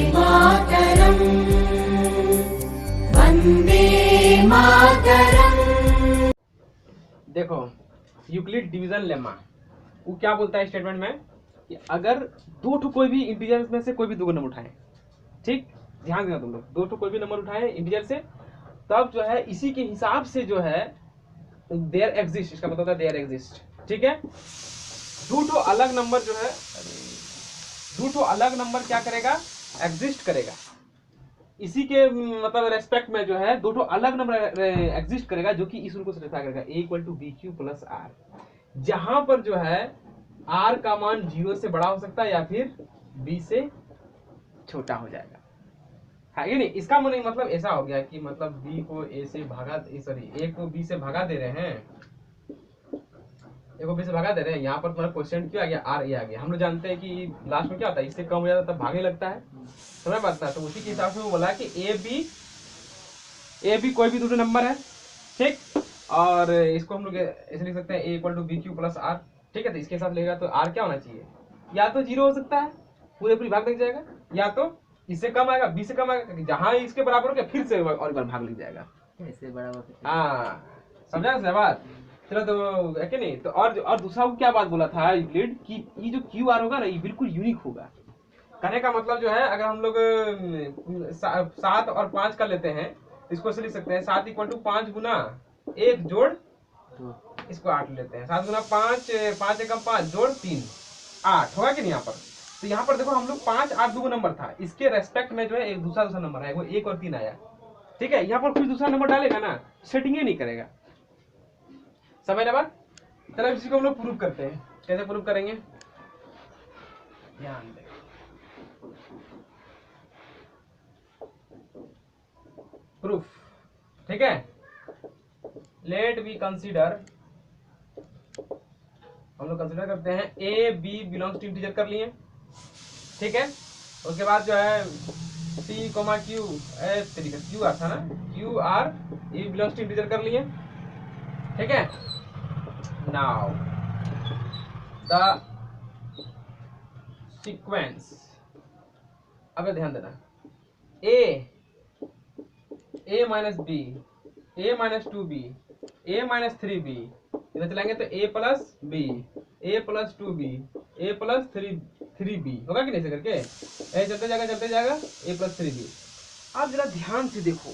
मातरम, वंदे मातरम। देखो Euclid division lemma वो क्या बोलता है स्टेटमेंट में कि अगर दो ठो कोई भी इंटीजर में से कोई भी दो नंबर उठाए, ठीक, ध्यान देना तुम लोग, दो ठो कोई भी नंबर उठाए इंटीजर से, तब जो है इसी के हिसाब से जो है देयर एग्जिस्ट, इसका मतलब है देयर एग्जिस्ट, ठीक है। दो ठो अलग नंबर जो है, दो ठो अलग नंबर क्या करेगा, एग्जिस्ट करेगा, इसी के मतलब रेस्पेक्ट में जो है दो ठो अलग नंबर एग्जिस्ट करेगा जो कि इस रूल को सेटिस्फाई करेगा, a equal to B Q plus R, जहां पर जो है r का मान 0 से बड़ा हो सकता है या फिर b से छोटा हो जाएगा, है ये नहीं। इसका मतलब ऐसा हो गया कि मतलब b को a से भागा, सॉरी a को b से भागा दे रहे हैं, a को b से भागा दे रहे हैं, यहाँ पर तुम्हारा क्वेश्चन क्यों आ गया, r a आ गया। हम लोग जानते हैं कि लास्ट में क्या होता है, इससे कम हो जाता है तब भागे लगता है, समझ पाता है। तो उसी के हिसाब से वो बोला कि ए बी कोई भी दूसरे नंबर है, ठीक, और इसको हम लोग ऐसे लिख सकते हैं a equal to B Q plus R, ठीक है। तो इसके साथ लेगा तो r क्या होना चाहिए, या तो 0 हो सकता है, पूरे भाग लग जाएगा, या तो इससे कम आएगा, b से कम आएगा, जहां इसके बराबर हो गया फिर से और एक बार भाग लग जाएगा, ऐसे बराबर। हाँ समझा ना बात। चलो तो है कि नहीं। तो और दूसरा को क्या बात बोला था यूक्लिड कि ये जो क्यू आर होगा ना, ये बिल्कुल यूनिक होगा। कहने का मतलब जो है, अगर हम लोग 7 और 5 का लेते हैं, इसको से लिख सकते हैं 7 इक्वल टू 5 गुना 1 जोड़, इसको 8 लेते हैं, 7 गुना 5, 5 एकम 5 जोड़ 3, 8 होगा कि नहीं यहाँ पर। तो यहाँ पर देखो हम लोग 5 8 दो नंबर था, इसके रेस्पेक्ट में जो है एक दूसरा नंबर है, वो 1 और 3 आया, ठीक है। यहाँ पर कुछ दूसरा नंबर डालेगा ना, सेटिंग नहीं करेगा, समझ ना बात। चलो इसी को हम लोग प्रूव करते हैं, कैसे प्रूव करेंगे, ध्यान दें। प्रूफ, ठीक है। लेट वी कंसीडर, हम लोग कंसीडर करते हैं A B belongs to integer कर लिए, ठीक है। उसके बाद जो है C comma Q, Q R था ना, Q R A belongs to integer कर लिए, ठीक है। नाउ द सीक्वेंस, अब ध्यान देना, a minus B, a minus 2b, a minus 3b, इधर चलाएंगे तो a plus B, a plus 2b, a plus 3b होगा कि नहीं, ऐसे करके ए चलते जाएगा a प्लस 3b। अब जरा ध्यान से देखो,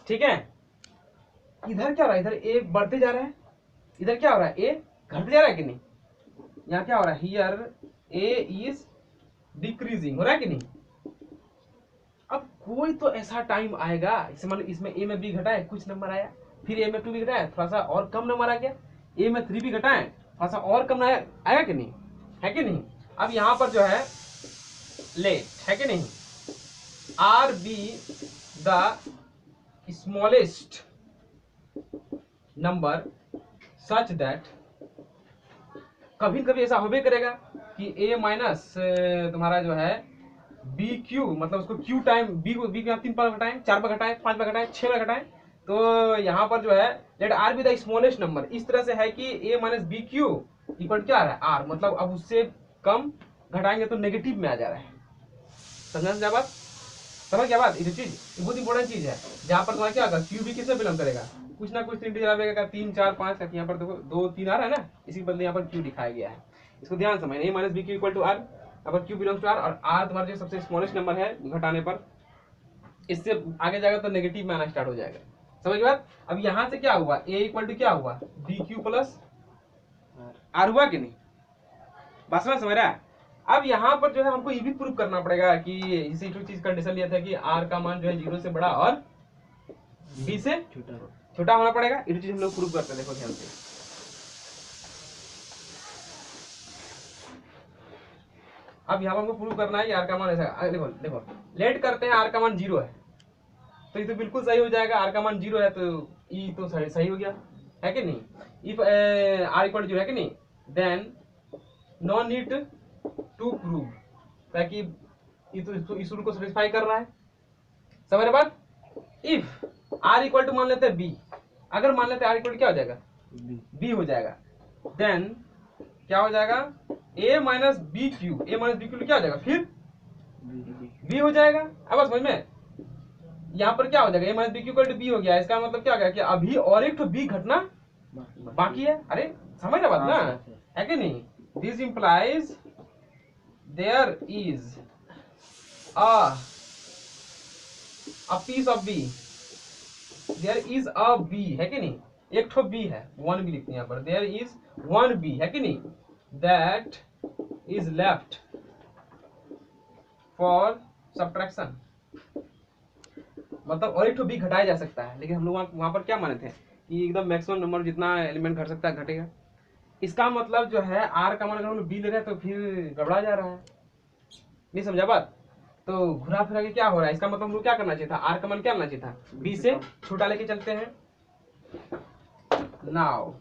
ठीक है, इधर क्या हो रहा है, इधर a बढ़ते जा रहा है, इधर क्या हो रहा है, a घटते जा रहा है कि नहीं, यहाँ क्या हो रहा है, हियर a इज डिक्रीजिंग हो रहा है कि नहीं। अब कोई तो ऐसा टाइम आएगा, इसे मतलब इसमें a में b घटा है, कुछ नंबर आया, फिर a में 2 भी घटा है, थोड़ा सा और कम नंबर आ गया, a में 3 भी घटा है, थोड़ा सा और कम आया कि नहीं, है कि नहीं। अब यहाँ पर जो है लेट, है कि नहीं, are be the smallest number such that, कभी कभी ऐसा होबे करेगा कि a माइनस तुम्हारा जो है बी क्यू, मतलब उसको क्यू टाइम बी को, बी को 3 बार घटाएं, 4 बार घटाएं, 5 बार घटाएं, 6 बार घटाएं, तो यहाँ पर जो है let R be the smallest number, इस तरह से है कि a minus B Q equal क्या आ रहा है आर, मतलब अब उससे कम घटाएंगे तो नेगेटिव में आ जा रहा है, समझा बात, समझ क्या बात। ये चीज बहुत इंपॉर्टेंट चीज है, जहाँ पर तुम्हारा क्या होगा, क्यू भी किसमें बिलोंग करेगा, कुछ ना कुछ इंटीजर आएगा, 3 4 5 तक, यहाँ पर देखो 2 3 आ रहा है ना, इसी के बदले यहाँ पर क्यू दिखाया गया है, इसको ध्यान समझना, a minus B Q equal to R, अगर क्यू बिलोंग्स टू आर, और आर तुम्हारा जो सबसे स्मॉलेस्ट नंबर है घटाने पर, इससे आगे जाएगा तो नेगेटिव में आना स्टार्ट हो जाएगा, समझ गए बात। अब यहाँ से क्या हुआ, a इक्वल टू क्या हुआ, बी क्यू प्लस आर हुआ कि नहीं, बस में समझ रहा है। अब यहाँ पर जो है हमको ये भी प्रूव करना पड़ेगा कि इसी चीज कंडीशन लिया था कि r का मान जो है 0 से बड़ा और b से छोटा होना पड़ेगा, ये चीज हम लोग प्रूव करते हैं, देखो ध्यान से। अब यहाँ पर हमको प्रूव करना है कि r का मान ऐसा, देखो लेट करते हैं r का मान 0 है, तो ये तो बिल्कुल सही हो जाएगा, r का मान 0 है तो e तो सही हो गया, है कि नहीं। इफ r इक्वल टू 0 है कि नहीं, then no need to prove, ताकि इस रूल को सेटिस्फाई कर रहा है, समझ रहे बात। इफ r इक्वल टू मान लेते हैं b, अगर मान लेते हैं r इक्वल क्या हो जाएगा, b हो जाएगा, देन क्या हो जाएगा, a माइनस बी क्यू, क्या हो जाएगा, फिर बी हो जाएगा। अब समझ में, यहाँ पर क्या हो जाएगा, A minus B Q equal to B हो गया। इसका मतलब क्या हो गया कि अभी और एक तो बी घटना बाकी है। अरे समझ रहे बात ना, है कि नहीं? This implies there is a piece of B, there is a B, है कि नहीं? एक ठो B है, वन B लिखते हैं यहाँ पर, there is one B, है कि नहीं? that is left for subtraction, मतलब और एक ठो B घटाया जा सकता है, लेकिन हम लोग वहाँ पर क्या माने थे कि एकदम मैक्सिमम नंबर जितना एलिमेंट घट सकता है घटेगा। इसका मतलब जो है R का मान अगर हम लोग B ले रहे हैं तो फिर गड़बड़ा जा रहा है। नहीं समझा बात? तो घुरा फिरा के क्या हो रहा है, इसका मतलब हम लोग क्या करना चाहिए था, आर का मान क्या लेना चाहिए था, बी से छोटा लेके चलते हैं। नाउ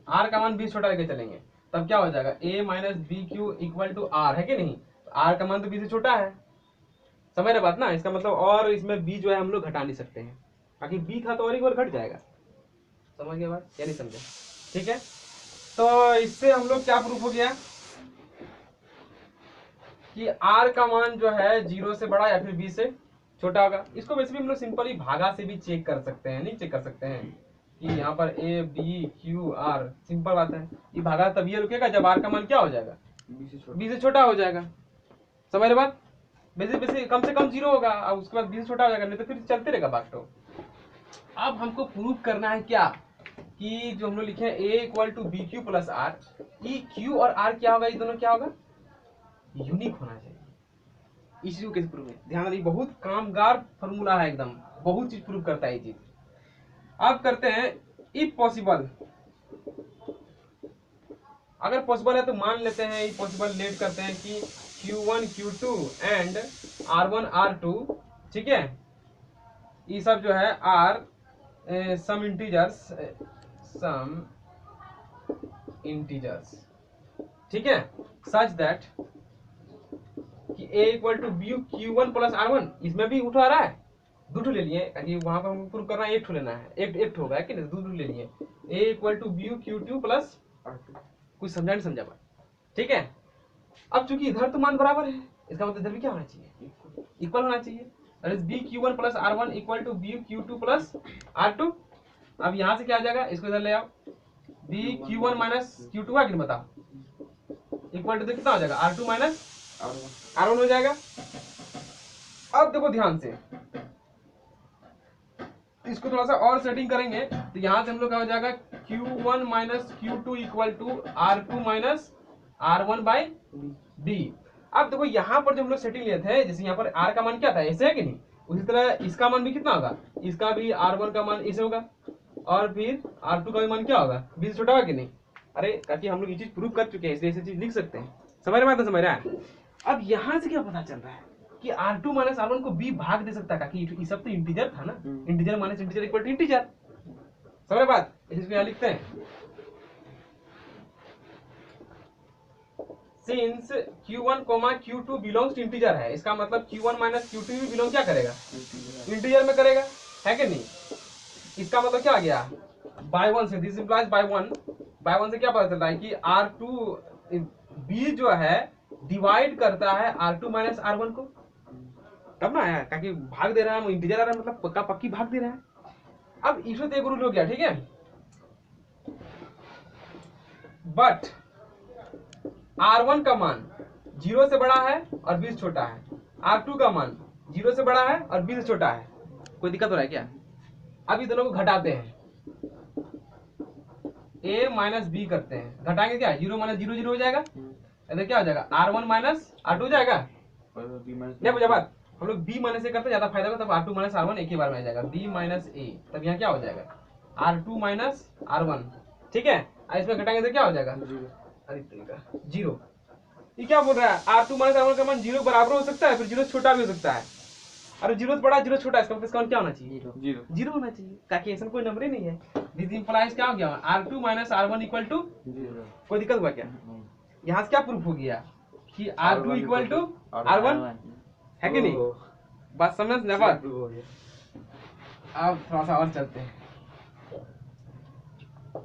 आर का मान बी छोटा लेके चलेंगे, तब क्या हो जाएगा, A minus B Q equal to R, है कि नहीं? आर का मान तो बी से छोटा है, समझ रहे बात ना? इसका मतलब और इसमें बी जो है हम लोग घटा नहीं सकते हैं, बाकी बी था तो और एक बार घट जाएगा। समझ गए बात या नहीं समझे? ठीक है, तो इससे हम लोग क्या प्रूफ हो गया कि r का मान जो है 0 से बड़ा या फिर b से छोटा होगा। इसको वैसे भी हम लोग सिंपली भागा से भी चेक कर सकते हैं, नहीं चेक कर सकते हैं कि यहाँ पर a b q r, simple बात है। ये भागा तभी रुकेगा जब r का मान क्या हो जाएगा, b से छोटा हो जाएगा। समझ रहे बात? वैसे कम से कम 0 होगा, अब उसके बाद b से छोटा हो जाएगा, नहीं तो फिर चलते रहेगा बात। तो अब हमको प्रूफ करना है क्या कि जो हम लोग लिखे a equal to B Q plus R, ई क्यू और r क्या होगा, ये दोनों क्या होगा, यूनिक होना चाहिए। इस चीज कैसे प्रूव है, ध्यान रखिए, बहुत कामगार फॉर्मूला है एकदम, बहुत चीज प्रूव करता है ये चीज। अब करते हैं इफ पॉसिबल, अगर पॉसिबल है तो मान लेते हैं इफ पॉसिबल, लेट करते हैं कि Q1 Q2 and R1 R2, ठीक है, ये सब जो है आर सम इंटीजर्स, ठीक है, सच दैट कि a equal to B Q1 plus R1, इसमें भी उठा रहा है, दो ठो ले लिए, क्योंकि वहां पर हमको प्रूव करना है एक ठो लेना है, एक ठो होगा कि नहीं, दो ले लिए, a equal to B Q2 plus R2। कुछ समझा नहीं समझा बात? ठीक है, अब चूंकि इधर तो मान बराबर है, इसका मतलब इधर भी क्या होना चाहिए, इक्वल होना चाहिए। That is B Q1 plus R1 equal to B Q2 plus R2। अब यहाँ से क्या आ जाएगा, इसको इधर ले आओ, बी Q1 माइनस Q2 है कि नहीं बताओ, इक्वल टू कितना हो जाएगा, R2 माइनस R1 हो जाएगा। अब देखो ध्यान से, इसको थोड़ा सा और सेटिंग करेंगे तो यहाँ से हम लोग क्या हो जाएगा, Q1 minus Q2 equal to R2 minus R1 by B। अब देखो यहाँ पर जो हम लोग सेटिंग लिए थे, जैसे यहाँ पर R का मान क्या था, ऐसे है कि नहीं, उसी तरह इसका मान भी कितना होगा, इसका भी R1 का मान ऐसे होगा, और फिर R2 का भी मान क्या होगा, B से छोटा होगा कि नहीं। अरे ताकि हम लोग ये चीज प्रूव कर चुके हैं, इसलिए ऐसी चीज लिख सकते हैं। समझ रहे, समझ रहा है? अब यहाँ से क्या पता चल रहा है कि R2 माइनस R1 को B भाग दे सकता है, ये सब तो इंटीजर था ना, integer minus integer equal to integer. समझ बात? इसको यहाँ लिखते हैं, since Q1, Q2 belongs to integer है, इसका मतलब Q1 माइनस Q2 भी बिलोंग क्या करेगा, इंटीजर में करेगा, है कि नहीं। इसका मतलब क्या आ गया, बाय वन से, दिस इंप्लाइज बाय वन से क्या पता चलता है कि R2 B जो है डिवाइड करता है R2 माइनस R1 को, तब ना है क्योंकि भाग दे रहा है, इंटीजर आ रहा है, मतलब पक्का पक्की भाग दे रहा है। अब इसमें तो एक रूल हो गया, ठीक है, बट R1 का मान 0 से बड़ा है और 20 छोटा है, R2 का मान 0 से बड़ा है और 20 से छोटा है। कोई दिक्कत हो रहा है क्या? अब ये दोनों को घटाते हैं, a माइनस बी करते हैं, घटाएंगे क्या, 0 माइनस 0 0 हो जाएगा, इधर क्या हो जाएगा, R1 माइनस R2 हो जाएगा। क्या बुझा बात? हम लोग b माइनस ए करते ज्यादा फायदा होगा, तब R2 माइनस R1 एक ही बार में आ जाएगा, b माइनस ए, तब यहाँ क्या हो जाएगा, R2 माइनस R1, ठीक है, इसमें घटाएंगे तो क्या हो जाएगा, अरे तरीका 0। ये क्या बोल रहा है, R2 माइनस R1 का मान 0 बराबर हो सकता है, फिर 0 छोटा भी हो सकता है, अरे 0 बड़ा 0 छोटा, इसका मतलब क्या होना चाहिए, 0 होना चाहिए, ताकि ऐसा कोई नंबर ही नहीं है। दिस इंप्लाइज क्या हो गया, R2 minus R1 equal to 0। कोई दिक्कत हुआ क्या? यहाँ से क्या प्रूफ हो गया कि R2 इक्वल टू R1, है कि नहीं, बात समझ ना बात। अब थोड़ा सा और चलते हैं,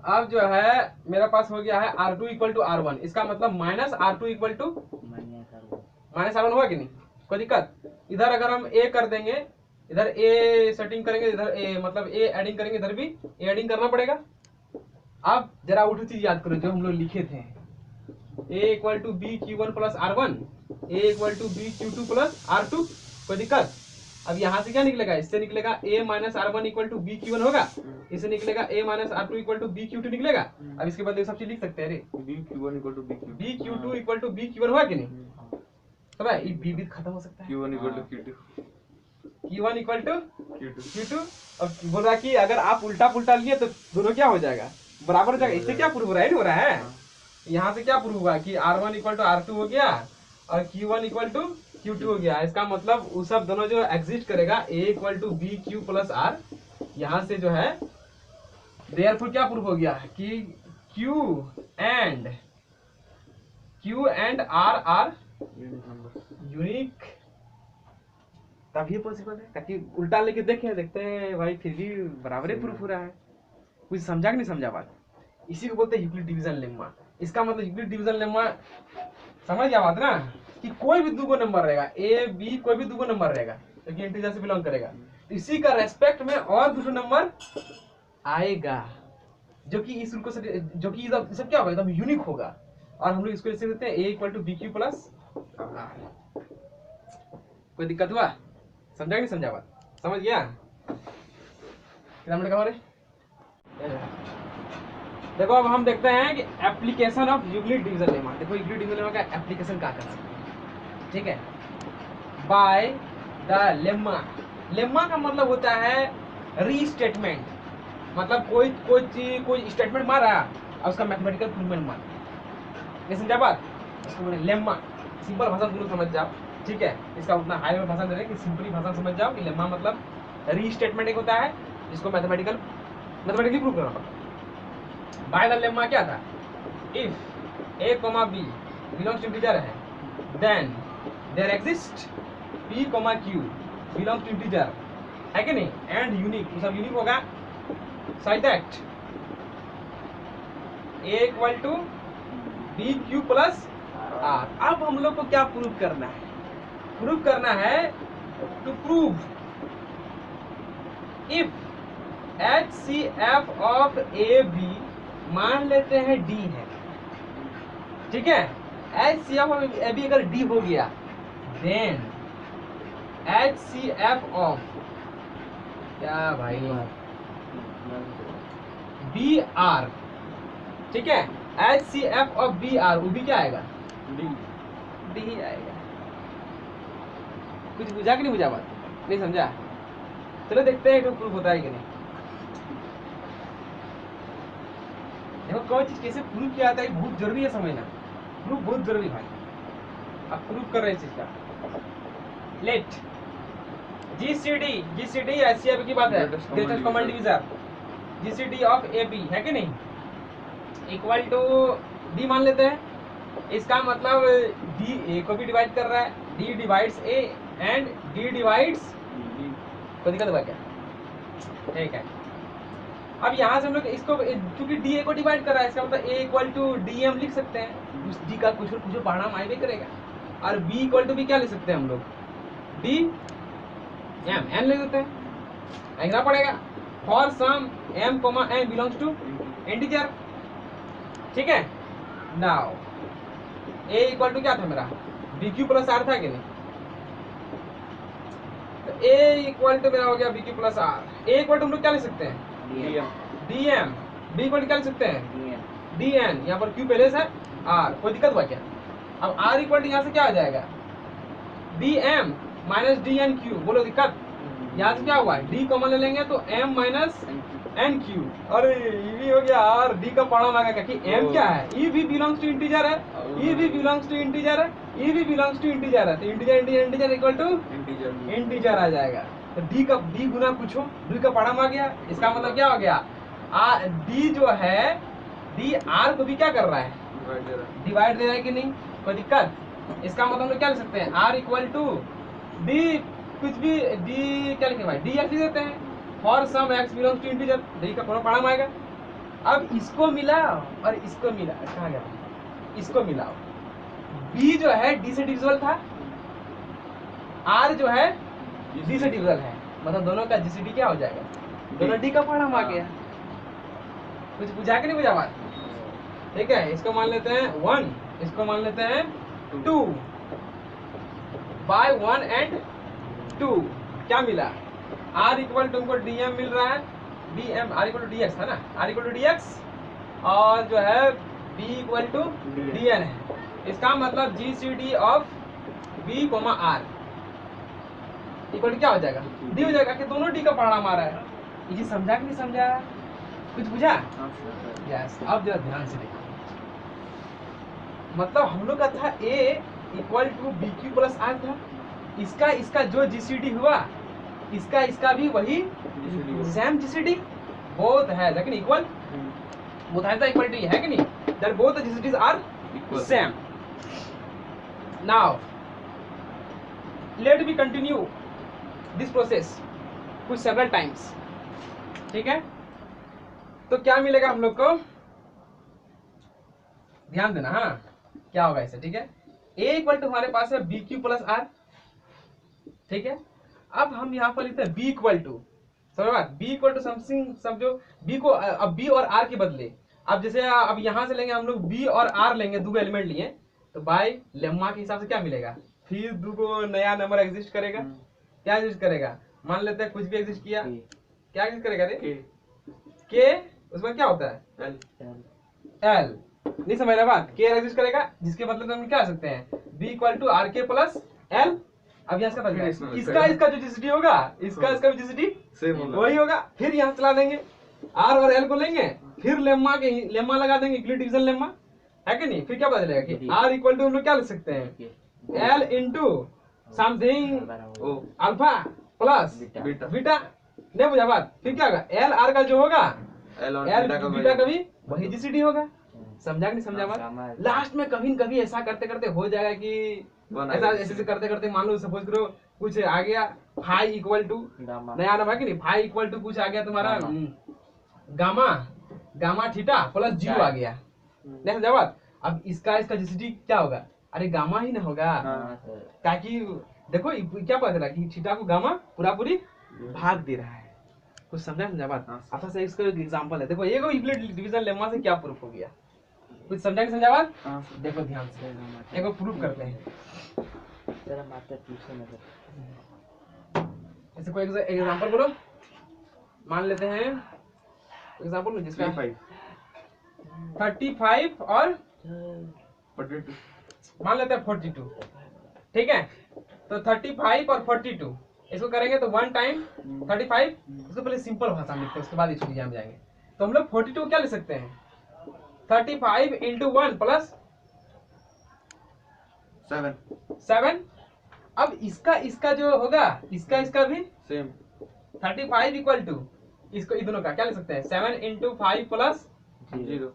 अब जो है मेरा पास हो गया है R2 इक्वल टू R1, इसका मतलब minus R2 equal to minus R1 हुआ कि नहीं, कोई दिक्कत? इधर अगर हम ए कर देंगे, इधर ए सेटिंग करेंगे, इधर ए मतलब ए एडिंग करेंगे, इधर भी ए एडिंग करना पड़ेगा। अब जरा उठ चीज याद करो जो हम लोग लिखे थे, a equal to B Q one plus r one, a equal to B Q two plus r two. कोई दिक्कत? अब यहाँ से क्या निकलेगा? इससे निकलेगा a minus R one equal to B Q one होगा, इससे निकलेगा a minus R two equal to B Q two निकलेगा। अब इसके बाद सब चीज लिख सकते हैं, अरे B Q one equal to B Q two equal to B Q one हुआ कि नहीं? तो भाई ये बी भी खत्म हो सकता है, Q one equal to Q two, Q one equal to Q two. Q two. अब बोल रहा कि अगर आप उल्टा पुल्टा लिए तो दोनों क्या हो जाएगा? बराबर हो जाएगा। इससे क्या प्रूव हो रहा है? नहीं हो रहा है। यहाँ से क्या प्रूव हुआ कि R one equal to R two हो गया और Q one equal to Q two हो गया। इसका मतलब वो सब दोनों जो एग्जिस्ट करेगा, a equal to B Q plus r, यहाँ से जो है देयरफॉर क्या प्रूव हो गया कि Q and R are unique. तभी पॉसिबल है, ताकि उल्टा लेके देखते हैं भाई फिर भी बराबर ही प्रूफ हो रहा है। कुछ समझा कि नहीं समझा बात? इसी को बोलते हैं यूक्लिड डिवीजन लेम्मा। इसका मतलब यूक्लिड डिवीजन लेम्मा समझ गया बात ना, कि कोई भी दो नंबर रहेगा, ए बी कोई भी दो नंबर रहेगा क्योंकि तो इंटीजर से बिलोंग करेगा, इसी का रेस्पेक्ट में और दूसरा नंबर आएगा जो कि इस रूल को जो कि सब क्या होगा? एकदम यूनिक होगा। और हम लोग इसको ऐसे देते हैं a equal to B Q plus r. कोई दिक्कत हुआ? समझा कि नहीं समझा बात? समझ गया? कितना मिनट का हो रहे? देखो अब हम देखते हैं कि application of Euclid division lemma. देखो यूक्लिड डिवीजन लेमा का एप्लीकेशन क्या कर सकते हैं, ठीक है? By the lemma. लेम्मा का मतलब होता है रीस्टेटमेंट, मतलब कोई स्टेटमेंट मारा और उसका मैथमेटिकल प्रूवमेंट मारा। ये समझा बात? इसको बोले लेम्मा। सिंपल भाषा तुम लोग समझ जाओ, ठीक है? इसका उतना हाई में भाषा दे रहे कि सिंपली भाषा समझ जाओ कि लेम्मा मतलब रीस्टेटमेंट एक होता है जिसको मैथमेटिकली प्रूव करना पड़ता है। बाय द लेम्मा क्या था? If a comma b belongs to integer है, then there exist p comma q belongs to integer, है कि नहीं? एंड यूनिक, वो सब यूनिक होगा such that a equal to B Q plus r. अब हम लोग को क्या प्रूव करना है? प्रूव करना है to prove if HCF of AB मान लेते हैं D है, ठीक है? HCF ऑफ AB अगर D हो गया, देन HCF ऑफ क्या भाई BR, ठीक है? HCF ऑफ BR, वो भी क्या आएगा? D ही आएगा। कुछ बुझा कि नहीं बुझा बात? नहीं समझा? चलो देखते हैं कि प्रूफ होता है कि नहीं। देखो कोई चीज कैसे प्रूफ किया जाता है बहुत जरूरी है समझना। प्रूफ बहुत जरूरी भाई। अब प्रूफ कर रहे हैं इस चीज का। लेट GCD HCF की बात है, greatest common divisor GCD of AB है कि नहीं? इक्वल टू D मान लेते हैं। इसका मतलब D A को भी डिवाइड कर रहा है, D divides A and D divides कोई दिक्कत हुआ क्या? ठीक है। अब यहाँ से हम लोग इसको क्योंकि डी ए को डिवाइड कर रहा है, इसका मतलब ए इक्वल टू डी एम लिख सकते हैं। उस डी का कुछ परिणाम आए भी करेगा। और बी इक्वल टू भी क्या लिख सकते हैं हम लोग? डी एम एन लिख देते हैं, लिखना पड़ेगा for some M comma N belongs to integer, ठीक है? नाउ ए इक्वल टू क्या था मेरा? बी क्यू प्लस आर था कि नहीं? तो ए इक्वल टू मेरा हो गया B Q plus R. A equal to हम लोग क्या लिख सकते हैं? D M. B equal to क्या लिख सकते हैं? D N. यहाँ पर क्यू पहले से आर, कोई दिक्कत हुआ क्या? अब आर इक्वल टू यहाँ से क्या आ जाएगा? D M minus D N Q. बोलो दिक्कत? यहाँ से क्या हुआ? डी कॉमन ले लेंगे तो एम माइनस एन क्यू। अरे ये भी हो गया आर, डी का परिणाम आ गया कि एम क्या है? ई भी बिलोंग्स टू इंटीजर है, ई भी बिलोंग्स टू इंटीजर है, ई भी बिलोंग्स टू इंटीजर है, तो इंटीजर इक्वल टू इंटीजर आ जाएगा। तो डी का डी गुना कुछ हो, डी का परिणाम आ गया। इसका मतलब क्या हो गया? डी जो है डी आर को भी क्या कर रहा है? डिवाइड दे रहा है कि नहीं? कोई दिक्कत? इसका मतलब हम लोग क्या लिख सकते हैं? आर इक्वल टू डी कुछ भी, डी क्या लिखे भाई? डी एक्स लिख देते हैं for some X belongs to integer, D का परिणाम आएगा। अब इसको मिलाओ और इसको मिलाओ, कहाँ गया? इसको मिलाओ। बी जो है डी से डिविजिबल था, आर जो है डी से डिविजल है, मतलब दोनों का जीसीडी क्या हो जाएगा, दोनों डी का परिणाम आ गया। कुछ बुझा के नहीं बुझा बात? ठीक है, इसको मान लेते हैं 1, इसको मान लेते हैं 2, बाय 1 एंड 2 क्या मिला, आर इक्वल टू हमको डीएम मिल रहा है, DM R equal to DX है ना, आर इक्वल टू डीएक्स और जो है बी इक्वल टू डीएन है। इसका मतलब GCD of B comma R equal to क्या हो जाएगा, डी हो जाएगा, कि दोनों डी का परिणाम आ रहा है। ये चीज समझा कि नहीं समझा, कुछ बुझा? यस, अब जरा ध्यान से देखो, मतलब हम लोग का था a equal to B Q plus r था, इसका जो जीसीडी हुआ इसका भी वही सेम जीसीडी बोथ है, लेकिन इक्वल बोथ है, इक्वलिटी है कि नहीं, that both the GCDs are same. Now let me continue this process कुछ सेवरल टाइम्स, ठीक है। तो क्या मिलेगा हम लोग को, ध्यान देना, हाँ क्या होगा इससे, ठीक है। ए इक्वल टू हमारे पास है बी क्यू प्लस आर, ठीक है। अब हम यहाँ पर लिखते हैं बी इक्वल टू, समझ बात, बी इक्वल टू समथिंग, समझो बी को अब बी और आर के बदले, अब जैसे अब यहाँ से लेंगे हम लोग बी और आर लेंगे, दो एलिमेंट लिए, तो बाय लेम्मा के हिसाब से क्या मिलेगा, फिर दो नया नंबर एग्जिस्ट करेगा, क्या एग्जिस्ट करेगा, मान लेते हैं कुछ भी एग्जिस्ट किया, क्या एग्जिस्ट करेगा रे, के उसमें क्या होता है एल, नहीं समझ रहा बात, के एग्जिस्ट करेगा, जिसके मतलब हम क्या कर सकते हैं, बी इक्वल टू आर के प्लस एल। अब यहाँ से इसका जो जीसीडी होगा, इसका भी जीसीडी सेम होगा, वही होगा, फिर यहाँ चला देंगे, आर और एल को लेंगे, फिर लेम्मा लगा देंगे, इक्वलिटी डिवीजन लेम्मा है कि नहीं, फिर क्या पता चलेगा कि आर इक्वल टू हम लोग क्या लिख सकते हैं, L into something alpha plus beta, नहीं बुझा बात, फिर क्या होगा, एल आर का जो होगा एल और एल बीटा का भी हम्म। वही जीसीडी होगा, समझा कि नहीं समझा बात। लास्ट में कभी न कभी ऐसा करते करते हो जाएगा कि ऐसा ऐसे करते करते मान लो सपोज करो कुछ आ गया फाई इक्वल टू नया नाम है कि नहीं, फाई इक्वल टू कुछ आ गया तुम्हारा गामा थीटा प्लस जीरो आ गया, नहीं समझा बात। अब इसका जीसीडी क्या होगा, अरे गामा ही ना होगा, ताकि देखो क्या पता चला कि थीटा को गामा पूरी भाग दे रहा है, कुछ समझा बात। अच्छा से इसका एक एग्जांपल है, देखो ये इक्वलिटी डिवीजन लेम्मा से क्या प्रूफ हो गया, कुछ समझा कि समझा बात। देखो ध्यान से एक प्रूफ करते हैं, ऐसे कोई एग्जांपल बोलो, मान लेते हैं एग्जांपल जिसका 35 और 42 मान लेते हैं 42, ठीक है। तो 35 और 42 इसको करेंगे तो 1 टाइम 35, इसको पहले सिंपल भाषा में लिखते हैं, उसके बाद इसको जान जाएंगे। तो हम लोग 42 क्या लिख सकते हैं, 35 इंटू 1 प्लस 7। अब इसका जो होगा इसका भी सेम 35 इक्वल टू इसको, इन दोनों का क्या लिख सकते हैं, 7 इंटू 5 प्लस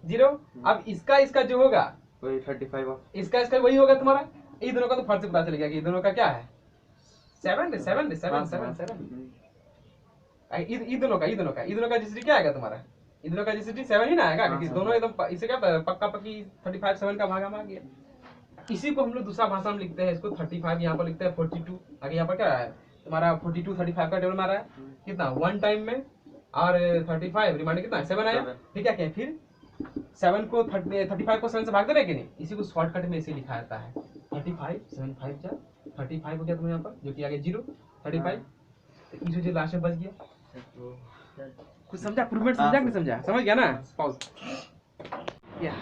0। अब इसका जो होगा वही 35 ऑफ इसका वही होगा तुम्हारा, इन दोनों का तो फर्क से पता चलेगा कि इन दोनों का क्या है, 7 इन दोनों का जीसीडी क्या आएगा तुम्हारा, इन दोनों का जीसीडी 7 ही ना आएगा, क्योंकि दोनों एकदम इसे क्या पक्का पक्की 35 7 का भागा मार गया। इसी को हम लोग दूसरा भाषा में लिखते हैं, इसको 35 यहाँ पर लिखते हैं 42, आगे यहाँ पर क्या है तुम्हारा 42 35 का टेबल मारा है कितना 1 टाइम में, और 35 रिमाइंडर कितना 7 आया, फिर क्या कहें, फिर 7 को 35 को 7 से भाग दे रहे कि नहीं, इसी को शॉर्टकट में ऐसे लिखा जाता है 35 7 5 जा 35 हो गया तुम्हें यहाँ पर, जो कि आगे 0 35, तो इस जो लास्ट में बच गया। कुछ समझा, प्रूवमेंट समझा कि नहीं समझा, समझ गया ना। पॉज या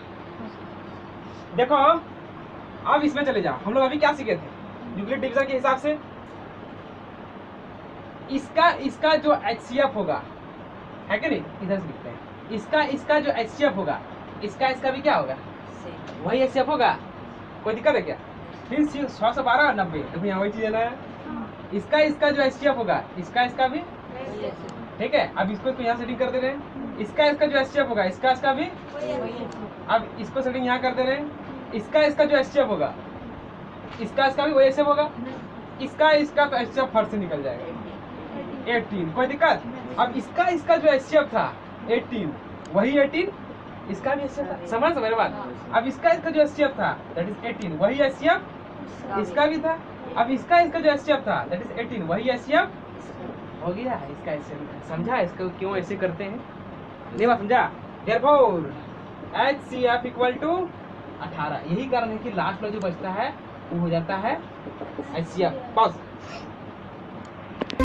देखो, अब इसमें चले जाओ, हम लोग अभी क्या सीखे थे, यूक्लिड डिवीजन के हिसाब से इसका जो HCF होगा है कि नहीं, इधर से लिखते हैं, इसका जो HCF होगा इसका भी क्या होगा, वही HCF होगा, कोई दिक्कत है क्या, फिर 100 से 12 90, देखो यहाँ वही चीज है ना, इसका जो HCF होगा इसका भी, ठीक है। अब इसको यहाँ सेटिंग कर दे रहे हैं, इसका जो HCF होगा इसका भी, अब इसको सेटिंग यहाँ कर दे रहे हैं, इसका जो HCF होगा इसका भी वही HCF होगा, इसका तो HCF फर्स्ट से निकल जाएगा 18, कोई दिक्कत। अब इसका जो HCF था 18, वही 18 इसका भी HCF था, समझ मेरे बात। अब इसका जो HCF था दैट इज 18, वही HCF इसका भी था। अब इसका जो एचसीएफ था दैट इज 18, वही एचसीएफ हो गया है इसका एचसीएफ। समझा इसको क्यों ऐसे करते हैं? नहीं बात समझा? Therefore HCF equal to 18। यही कारण है कि लास्ट में जो बचता है वो हो जाता है एचसीएफ। पॉज।